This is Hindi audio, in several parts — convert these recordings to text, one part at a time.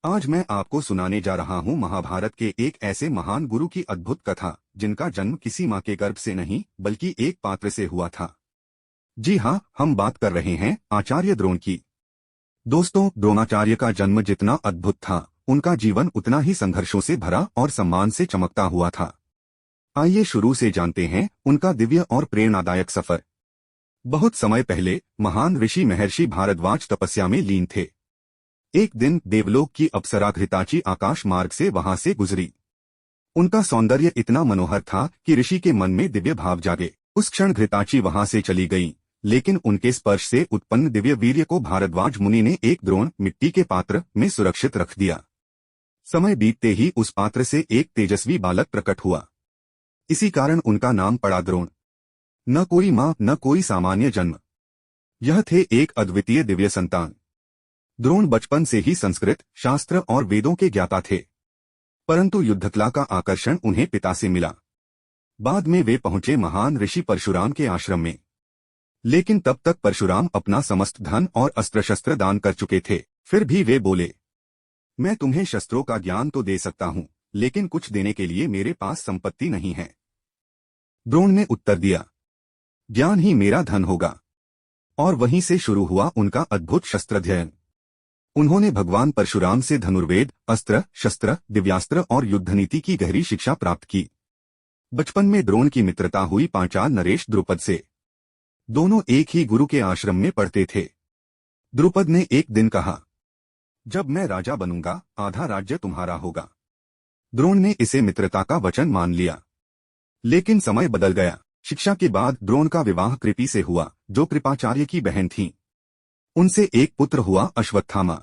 आज मैं आपको सुनाने जा रहा हूँ महाभारत के एक ऐसे महान गुरु की अद्भुत कथा जिनका जन्म किसी माँ के गर्भ से नहीं बल्कि एक पात्र से हुआ था। जी हाँ, हम बात कर रहे हैं आचार्य द्रोण की। दोस्तों, द्रोणाचार्य का जन्म जितना अद्भुत था, उनका जीवन उतना ही संघर्षों से भरा और सम्मान से चमकता हुआ था। आइए शुरू से जानते हैं उनका दिव्य और प्रेरणादायक सफर। बहुत समय पहले महान ऋषि महर्षि भारद्वाज तपस्या में लीन थे। एक दिन देवलोक की अप्सरा घृताची आकाश मार्ग से वहां से गुजरी। उनका सौंदर्य इतना मनोहर था कि ऋषि के मन में दिव्य भाव जागे। उस क्षण घृताची वहां से चली गई, लेकिन उनके स्पर्श से उत्पन्न दिव्य वीर्य को भारद्वाज मुनि ने एक द्रोण मिट्टी के पात्र में सुरक्षित रख दिया। समय बीतते ही उस पात्र से एक तेजस्वी बालक प्रकट हुआ। इसी कारण उनका नाम पड़ा द्रोण। न कोई माँ, न कोई सामान्य जन्म, यह थे एक अद्वितीय दिव्य संतान। द्रोण बचपन से ही संस्कृत, शास्त्र और वेदों के ज्ञाता थे, परंतु युद्धकला का आकर्षण उन्हें पिता से मिला। बाद में वे पहुंचे महान ऋषि परशुराम के आश्रम में, लेकिन तब तक परशुराम अपना समस्त धन और अस्त्र शस्त्र दान कर चुके थे। फिर भी वे बोले, मैं तुम्हें शस्त्रों का ज्ञान तो दे सकता हूं, लेकिन कुछ देने के लिए मेरे पास संपत्ति नहीं है। द्रोण ने उत्तर दिया, ज्ञान ही मेरा धन होगा। और वहीं से शुरू हुआ उनका अद्भुत शस्त्राध्ययन। उन्होंने भगवान परशुराम से धनुर्वेद, अस्त्र शस्त्र, दिव्यास्त्र और युद्ध नीति की गहरी शिक्षा प्राप्त की। बचपन में द्रोण की मित्रता हुई पांचाल नरेश द्रुपद से। दोनों एक ही गुरु के आश्रम में पढ़ते थे। द्रुपद ने एक दिन कहा, जब मैं राजा बनूंगा, आधा राज्य तुम्हारा होगा। द्रोण ने इसे मित्रता का वचन मान लिया। लेकिन समय बदल गया। शिक्षा के बाद द्रोण का विवाह कृपि से हुआ, जो कृपाचार्य की बहन थीं। उनसे एक पुत्र हुआ, अश्वत्थामा।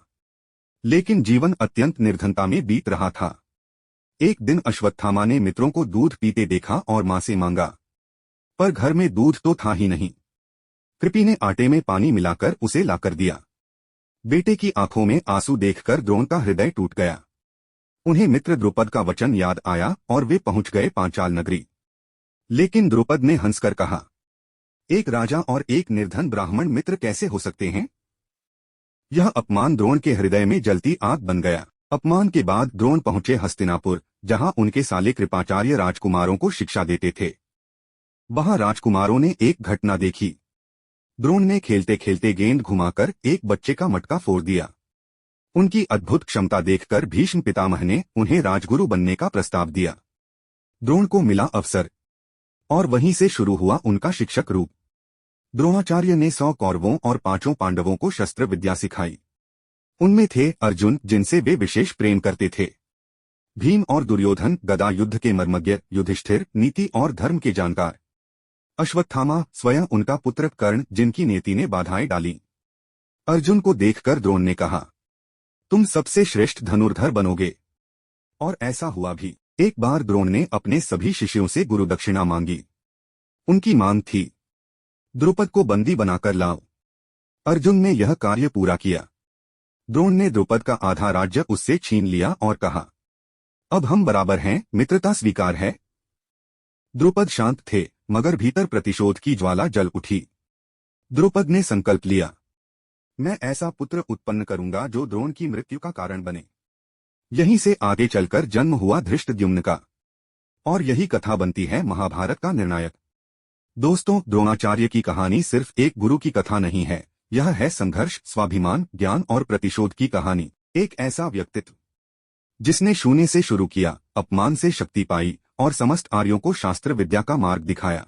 लेकिन जीवन अत्यंत निर्धनता में बीत रहा था। एक दिन अश्वत्थामा ने मित्रों को दूध पीते देखा और मां से मांगा, पर घर में दूध तो था ही नहीं। कृपि ने आटे में पानी मिलाकर उसे लाकर दिया। बेटे की आंखों में आंसू देखकर द्रोण का हृदय टूट गया। उन्हें मित्र द्रुपद का वचन याद आया और वे पहुंच गए पांचाल नगरी। लेकिन द्रुपद ने हंसकर कहा, एक राजा और एक निर्धन ब्राह्मण मित्र कैसे हो सकते हैं? यह अपमान द्रोण के हृदय में जलती आग बन गया। अपमान के बाद द्रोण पहुंचे हस्तिनापुर, जहां उनके साले कृपाचार्य राजकुमारों को शिक्षा देते थे। वहां राजकुमारों ने एक घटना देखी। द्रोण ने खेलते खेलते गेंद घुमाकर एक बच्चे का मटका फोड़ दिया। उनकी अद्भुत क्षमता देखकर भीष्म पितामह ने उन्हें राजगुरु बनने का प्रस्ताव दिया। द्रोण को मिला अवसर, और वहीं से शुरू हुआ उनका शिक्षक रूप। द्रोणाचार्य ने 100 कौरवों और 5 पांडवों को शस्त्र विद्या सिखाई। उनमें थे अर्जुन, जिनसे वे विशेष प्रेम करते थे, भीम और दुर्योधन, गदा युद्ध के मर्मज्ञ, युधिष्ठिर, नीति और धर्म के जानकार, अश्वत्थामा स्वयं उनका पुत्र कर्ण, जिनकी नीति ने बाधाएं डाली। अर्जुन को देखकर द्रोण ने कहा, तुम सबसे श्रेष्ठ धनुर्धर बनोगे। और ऐसा हुआ भी। एक बार द्रोण ने अपने सभी शिष्यों से गुरुदक्षिणा मांगी। उनकी मांग थी, द्रुपद को बंदी बनाकर लाओ। अर्जुन ने यह कार्य पूरा किया। द्रोण ने द्रुपद का आधा राज्य उससे छीन लिया और कहा, अब हम बराबर हैं, मित्रता स्वीकार है। द्रुपद शांत थे, मगर भीतर प्रतिशोध की ज्वाला जल उठी। द्रुपद ने संकल्प लिया, मैं ऐसा पुत्र उत्पन्न करूंगा जो द्रोण की मृत्यु का कारण बने। यहीं से आगे चलकर जन्म हुआ धृष्टद्युम्न का, और यही कथा बनती है महाभारत का निर्णायक। दोस्तों, द्रोणाचार्य की कहानी सिर्फ एक गुरु की कथा नहीं है, यह है संघर्ष, स्वाभिमान, ज्ञान और प्रतिशोध की कहानी। एक ऐसा व्यक्तित्व जिसने शून्य से शुरू किया, अपमान से शक्ति पाई और समस्त आर्यों को शास्त्र विद्या का मार्ग दिखाया।